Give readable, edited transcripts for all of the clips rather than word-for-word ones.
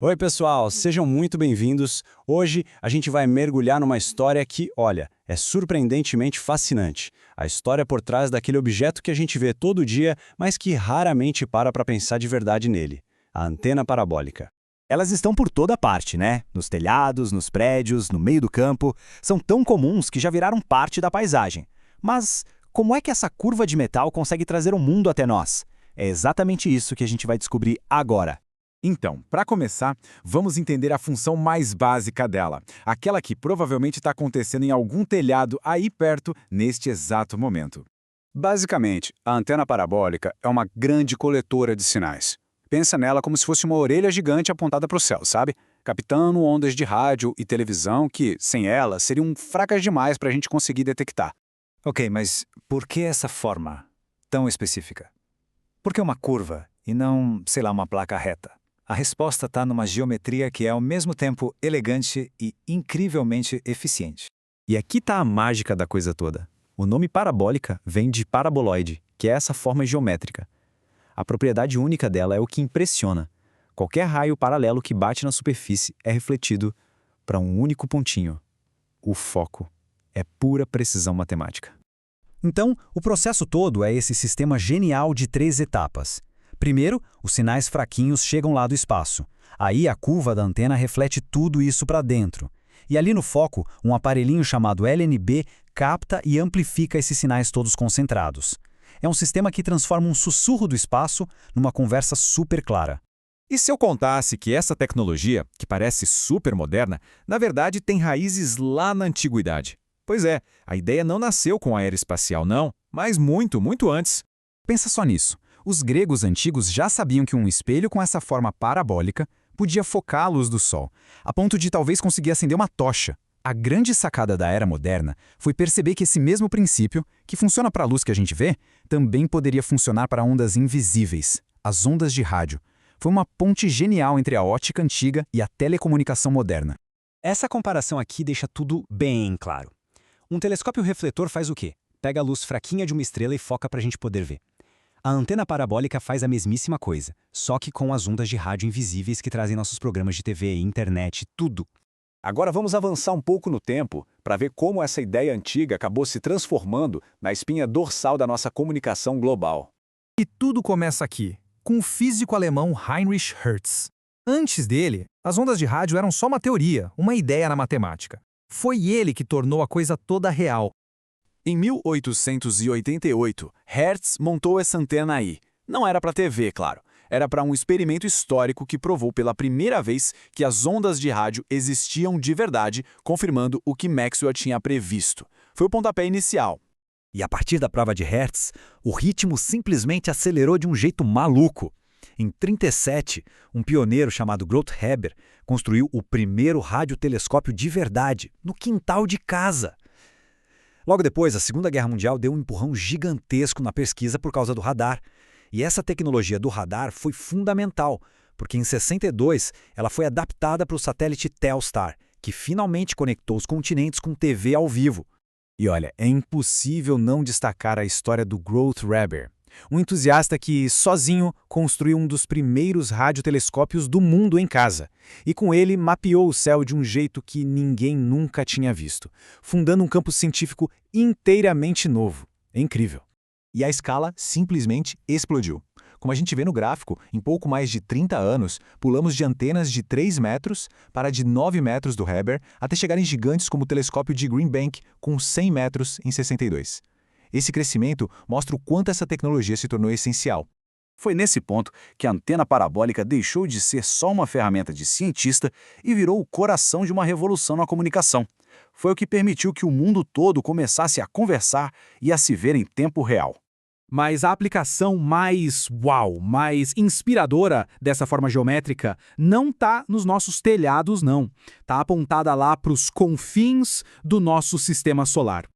Oi, pessoal, sejam muito bem-vindos. Hoje a gente vai mergulhar numa história que, olha, é surpreendentemente fascinante. A história por trás daquele objeto que a gente vê todo dia, mas que raramente para pensar de verdade nele: a antena parabólica. Elas estão por toda parte, né? Nos telhados, nos prédios, no meio do campo. São tão comuns que já viraram parte da paisagem. Mas como é que essa curva de metal consegue trazer o mundo até nós? É exatamente isso que a gente vai descobrir agora. Então, para começar, vamos entender a função mais básica dela, aquela que provavelmente está acontecendo em algum telhado aí perto neste exato momento. Basicamente, a antena parabólica é uma grande coletora de sinais. Pensa nela como se fosse uma orelha gigante apontada para o céu, sabe? Captando ondas de rádio e televisão que, sem ela, seriam fracas demais para a gente conseguir detectar. Ok, mas por que essa forma tão específica? Por que uma curva e não, sei lá, uma placa reta? A resposta está numa geometria que é ao mesmo tempo elegante e incrivelmente eficiente. E aqui está a mágica da coisa toda. O nome parabólica vem de paraboloide, que é essa forma geométrica. A propriedade única dela é o que impressiona. Qualquer raio paralelo que bate na superfície é refletido para um único pontinho. O foco. É pura precisão matemática. Então, o processo todo é esse sistema genial de 3 etapas. Primeiro, os sinais fraquinhos chegam lá do espaço. Aí a curva da antena reflete tudo isso para dentro. E ali no foco, um aparelhinho chamado LNB capta e amplifica esses sinais todos concentrados. É um sistema que transforma um sussurro do espaço numa conversa super clara. E se eu contasse que essa tecnologia, que parece super moderna, na verdade tem raízes lá na antiguidade? Pois é, a ideia não nasceu com a aeroespacial, não, mas muito, muito antes. Pensa só nisso. Os gregos antigos já sabiam que um espelho com essa forma parabólica podia focar a luz do sol, a ponto de talvez conseguir acender uma tocha. A grande sacada da era moderna foi perceber que esse mesmo princípio, que funciona para a luz que a gente vê, também poderia funcionar para ondas invisíveis, as ondas de rádio. Foi uma ponte genial entre a ótica antiga e a telecomunicação moderna. Essa comparação aqui deixa tudo bem claro. Um telescópio refletor faz o quê? Pega a luz fraquinha de uma estrela e foca para a gente poder ver. A antena parabólica faz a mesmíssima coisa, só que com as ondas de rádio invisíveis que trazem nossos programas de TV, internet, tudo. Agora vamos avançar um pouco no tempo para ver como essa ideia antiga acabou se transformando na espinha dorsal da nossa comunicação global. E tudo começa aqui, com o físico alemão Heinrich Hertz. Antes dele, as ondas de rádio eram só uma teoria, uma ideia na matemática. Foi ele que tornou a coisa toda real. Em 1888, Hertz montou essa antena aí. Não era para TV, claro. Era para um experimento histórico que provou pela primeira vez que as ondas de rádio existiam de verdade, confirmando o que Maxwell tinha previsto. Foi o pontapé inicial. E a partir da prova de Hertz, o ritmo simplesmente acelerou de um jeito maluco. Em 1937, um pioneiro chamado Groth Heber construiu o primeiro radiotelescópio de verdade, no quintal de casa. Logo depois, a Segunda Guerra Mundial deu um empurrão gigantesco na pesquisa por causa do radar. E essa tecnologia do radar foi fundamental, porque em 62 ela foi adaptada para o satélite Telstar, que finalmente conectou os continentes com TV ao vivo. E olha, é impossível não destacar a história do Groth Heber, um entusiasta que, sozinho, construiu um dos primeiros radiotelescópios do mundo em casa. E com ele mapeou o céu de um jeito que ninguém nunca tinha visto, fundando um campo científico inteiramente novo. É incrível. E a escala simplesmente explodiu. Como a gente vê no gráfico, em pouco mais de 30 anos, pulamos de antenas de 3 metros para de 9 metros do Heber, até chegar em gigantes como o telescópio de Green Bank, com 100 metros em 62. Esse crescimento mostra o quanto essa tecnologia se tornou essencial. Foi nesse ponto que a antena parabólica deixou de ser só uma ferramenta de cientista e virou o coração de uma revolução na comunicação. Foi o que permitiu que o mundo todo começasse a conversar e a se ver em tempo real. Mas a aplicação mais mais inspiradora dessa forma geométrica não está nos nossos telhados, não. Está apontada lá para os confins do nosso sistema solar.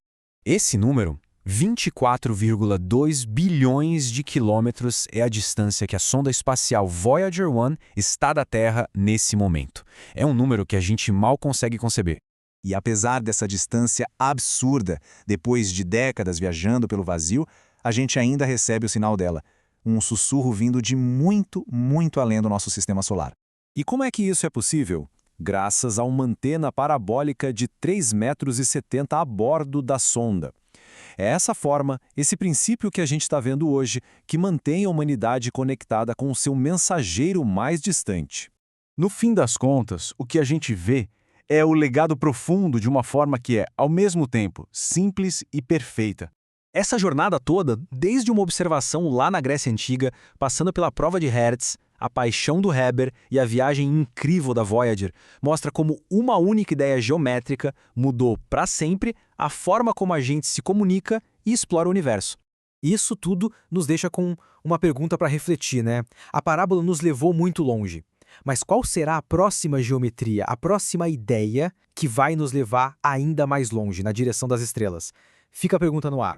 Esse número, 24,2 bilhões de quilômetros, é a distância que a sonda espacial Voyager 1 está da Terra nesse momento. É um número que a gente mal consegue conceber. E apesar dessa distância absurda, depois de décadas viajando pelo vazio, a gente ainda recebe o sinal dela, um sussurro vindo de muito, muito além do nosso sistema solar. E como é que isso é possível? Graças a uma antena parabólica de 3,70 metros a bordo da sonda. É essa forma, esse princípio que a gente está vendo hoje, que mantém a humanidade conectada com o seu mensageiro mais distante. No fim das contas, o que a gente vê é o legado profundo de uma forma que é, ao mesmo tempo, simples e perfeita. Essa jornada toda, desde uma observação lá na Grécia Antiga, passando pela prova de Hertz, a paixão do Heber e a viagem incrível da Voyager, mostra como uma única ideia geométrica mudou para sempre a forma como a gente se comunica e explora o universo. Isso tudo nos deixa com uma pergunta para refletir, né? A parábola nos levou muito longe. Mas qual será a próxima geometria, a próxima ideia que vai nos levar ainda mais longe, na direção das estrelas? Fica a pergunta no ar.